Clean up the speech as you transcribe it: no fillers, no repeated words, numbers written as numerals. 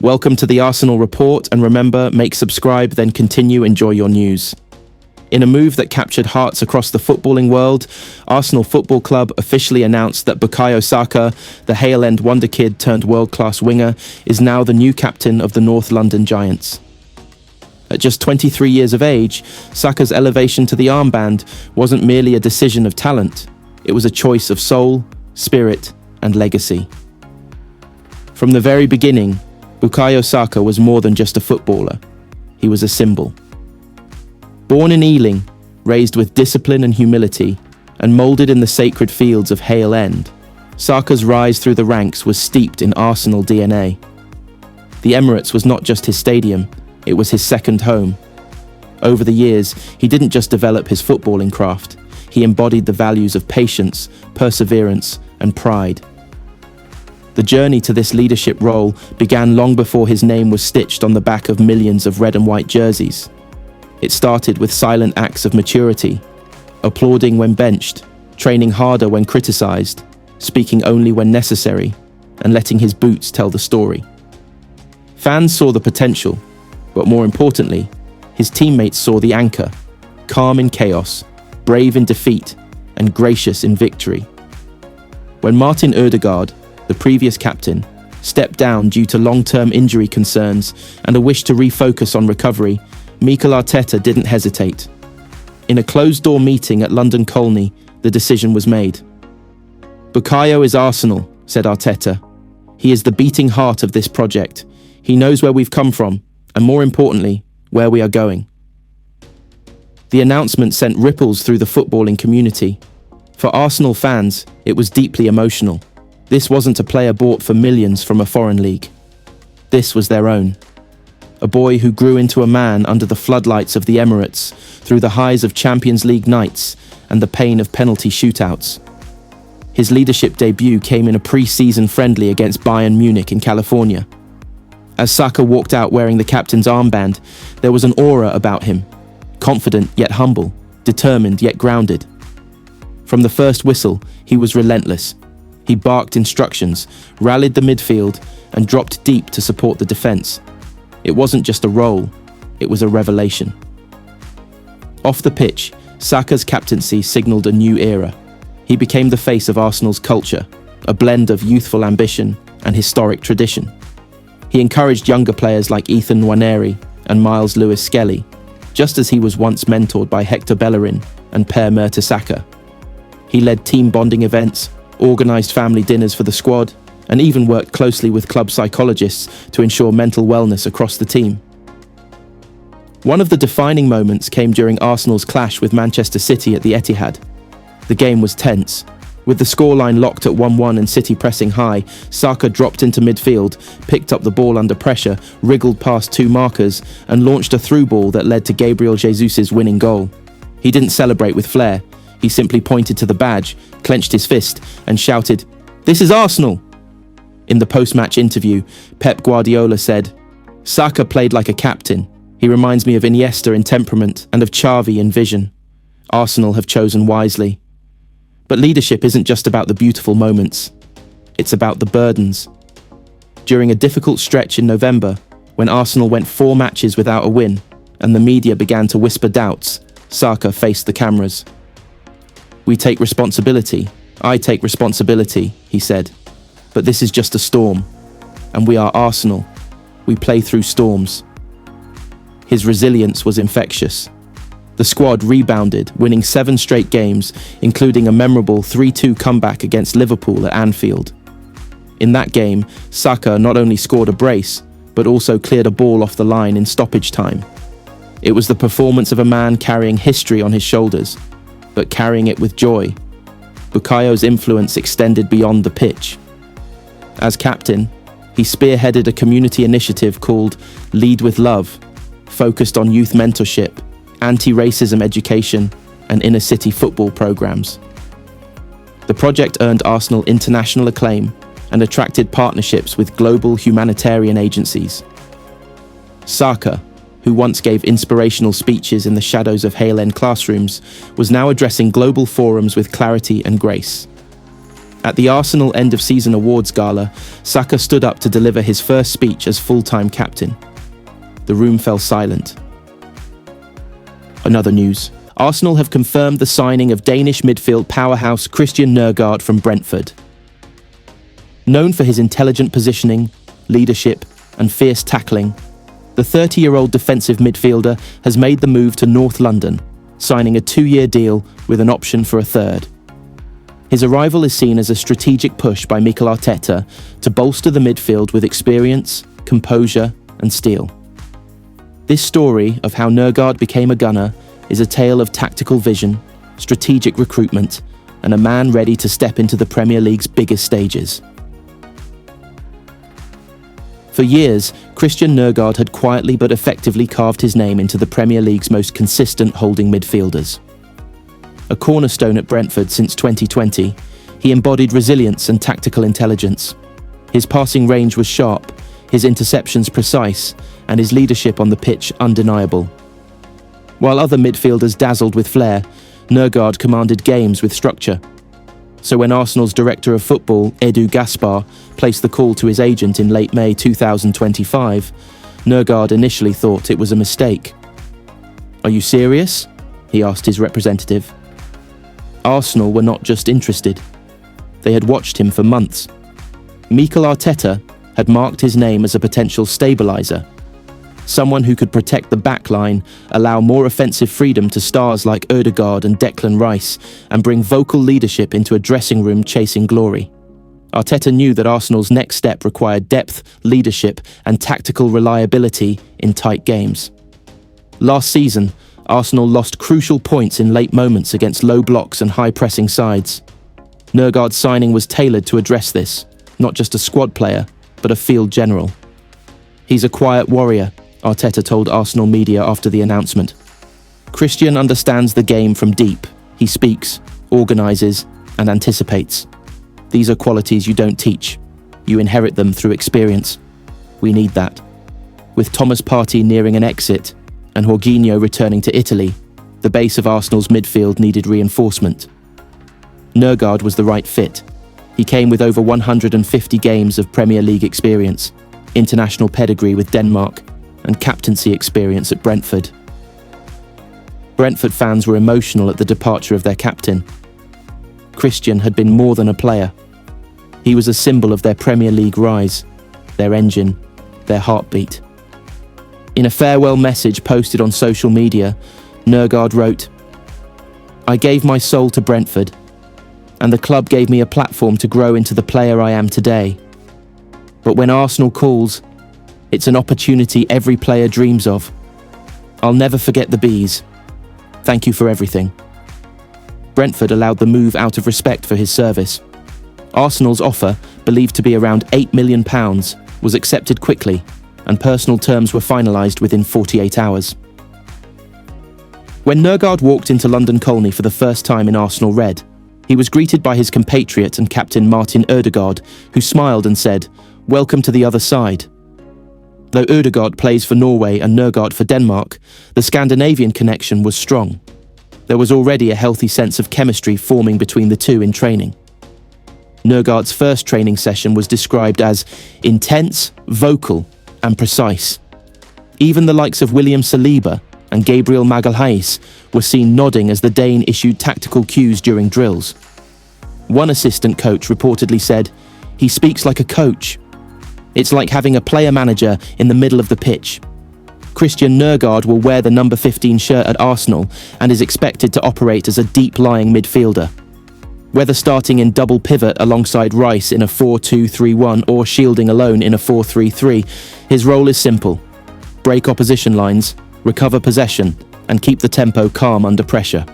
Welcome to the Arsenal Report, and remember, subscribe, then continue, enjoy your news. In a move that captured hearts across the footballing world, Arsenal Football Club officially announced that Bukayo Saka, the Hale end wonder kid turned world-class winger, is now the new captain of the North London Giants. At just 23 years of age, Saka's elevation to the armband wasn't merely a decision of talent, it was a choice of soul, spirit, and legacy. From the very beginning, Bukayo Saka was more than just a footballer. He was a symbol. Born in Ealing, raised with discipline and humility, and moulded in the sacred fields of Hale End, Saka's rise through the ranks was steeped in Arsenal DNA. The Emirates was not just his stadium, it was his second home. Over the years, he didn't just develop his footballing craft, he embodied the values of patience, perseverance, and pride. The journey to this leadership role began long before his name was stitched on the back of millions of red and white jerseys. It started with silent acts of maturity, applauding when benched, training harder when criticized, speaking only when necessary, and letting his boots tell the story. Fans saw the potential, but more importantly, his teammates saw the anchor, calm in chaos, brave in defeat, and gracious in victory. When Martin Ødegaard, the previous captain, stepped down due to long-term injury concerns and a wish to refocus on recovery, Mikel Arteta didn't hesitate. In a closed-door meeting at London Colney, the decision was made. "Bukayo is Arsenal," said Arteta. "He is the beating heart of this project. He knows where we've come from, and more importantly, where we are going." The announcement sent ripples through the footballing community. For Arsenal fans, it was deeply emotional. This wasn't a player bought for millions from a foreign league. This was their own. A boy who grew into a man under the floodlights of the Emirates, through the highs of Champions League nights and the pain of penalty shootouts. His leadership debut came in a pre-season friendly against Bayern Munich in California. As Saka walked out wearing the captain's armband, there was an aura about him, confident yet humble, determined yet grounded. From the first whistle, he was relentless. He barked instructions, rallied the midfield, and dropped deep to support the defense. It wasn't just a role, it was a revelation. Off the pitch, Saka's captaincy signaled a new era. He became the face of Arsenal's culture, a blend of youthful ambition and historic tradition. He encouraged younger players like Ethan Nwaneri and Miles Lewis-Skelly, just as he was once mentored by Hector Bellerin and Per Mertesacker. He led team bonding events, organised family dinners for the squad, and even worked closely with club psychologists to ensure mental wellness across the team. One of the defining moments came during Arsenal's clash with Manchester City at the Etihad. The game was tense. With the scoreline locked at 1-1 and City pressing high, Saka dropped into midfield, picked up the ball under pressure, wriggled past two markers, and launched a through ball that led to Gabriel Jesus' winning goal. He didn't celebrate with flair. He simply pointed to the badge, clenched his fist, and shouted, "This is Arsenal!" In the post-match interview, Pep Guardiola said, "Saka played like a captain. He reminds me of Iniesta in temperament and of Xavi in vision. Arsenal have chosen wisely." But leadership isn't just about the beautiful moments. It's about the burdens. During a difficult stretch in November, when Arsenal went 4 matches without a win, and the media began to whisper doubts, Saka faced the cameras. "We take responsibility. I take responsibility," he said. "But this is just a storm. And we are Arsenal. We play through storms." His resilience was infectious. The squad rebounded, winning 7 straight games, including a memorable 3-2 comeback against Liverpool at Anfield. In that game, Saka not only scored a brace, but also cleared a ball off the line in stoppage time. It was the performance of a man carrying history on his shoulders, but carrying it with joy. Bukayo's influence extended beyond the pitch. As captain, he spearheaded a community initiative called Lead with Love, focused on youth mentorship, anti-racism education, and inner-city football programs. The project earned Arsenal international acclaim and attracted partnerships with global humanitarian agencies. Saka, who once gave inspirational speeches in the shadows of Hale End classrooms, was now addressing global forums with clarity and grace. At the Arsenal end-of-season awards gala, Saka stood up to deliver his first speech as full-time captain. The room fell silent. Another news. Arsenal have confirmed the signing of Danish midfield powerhouse Christian Nørgaard from Brentford. Known for his intelligent positioning, leadership, and fierce tackling, the 30-year-old defensive midfielder has made the move to North London, signing a 2-year deal with an option for a third. His arrival is seen as a strategic push by Mikel Arteta to bolster the midfield with experience, composure, and steel. This story of how Nørgaard became a gunner is a tale of tactical vision, strategic recruitment, and a man ready to step into the Premier League's biggest stages. For years, Christian Nørgaard had quietly but effectively carved his name into the Premier League's most consistent holding midfielders. A cornerstone at Brentford since 2020, he embodied resilience and tactical intelligence. His passing range was sharp, his interceptions precise, and his leadership on the pitch undeniable. While other midfielders dazzled with flair, Nørgaard commanded games with structure. So when Arsenal's director of football, Edu Gaspar, placed the call to his agent in late May 2025, Nørgaard initially thought it was a mistake. "Are you serious?" he asked his representative. Arsenal were not just interested. They had watched him for months. Mikel Arteta had marked his name as a potential stabiliser, someone who could protect the backline, allow more offensive freedom to stars like Ødegaard and Declan Rice, and bring vocal leadership into a dressing room chasing glory. Arteta knew that Arsenal's next step required depth, leadership, and tactical reliability in tight games. Last season, Arsenal lost crucial points in late moments against low blocks and high-pressing sides. Nørgaard's signing was tailored to address this, not just a squad player, but a field general. "He's a quiet warrior," Arteta told Arsenal media after the announcement. "Christian understands the game from deep. He speaks, organises, and anticipates. These are qualities you don't teach. You inherit them through experience. We need that." With Thomas Partey nearing an exit and Jorginho returning to Italy, the base of Arsenal's midfield needed reinforcement. Nørgaard was the right fit. He came with over 150 games of Premier League experience, international pedigree with Denmark, and captaincy experience at Brentford. Brentford fans were emotional at the departure of their captain. Christian had been more than a player. He was a symbol of their Premier League rise, their engine, their heartbeat. In a farewell message posted on social media, Nørgaard wrote, "I gave my soul to Brentford, and the club gave me a platform to grow into the player I am today. But when Arsenal calls, it's an opportunity every player dreams of. I'll never forget the Bees. Thank you for everything." Brentford allowed the move out of respect for his service. Arsenal's offer, believed to be around £8 million, was accepted quickly, and personal terms were finalised within 48 hours. When Nørgaard walked into London Colney for the first time in Arsenal red, he was greeted by his compatriot and captain Martin Ødegaard, who smiled and said, "Welcome to the other side." Though Ødegaard plays for Norway and Nørgaard for Denmark, the Scandinavian connection was strong. There was already a healthy sense of chemistry forming between the two in training. Nørgaard's first training session was described as intense, vocal, and precise. Even the likes of William Saliba and Gabriel Magalhaes were seen nodding as the Dane issued tactical cues during drills. One assistant coach reportedly said, "He speaks like a coach. It's like having a player-manager in the middle of the pitch." Christian Nørgaard will wear the number 15 shirt at Arsenal and is expected to operate as a deep-lying midfielder. Whether starting in double pivot alongside Rice in a 4-2-3-1 or shielding alone in a 4-3-3, his role is simple: break opposition lines, recover possession, and keep the tempo calm under pressure.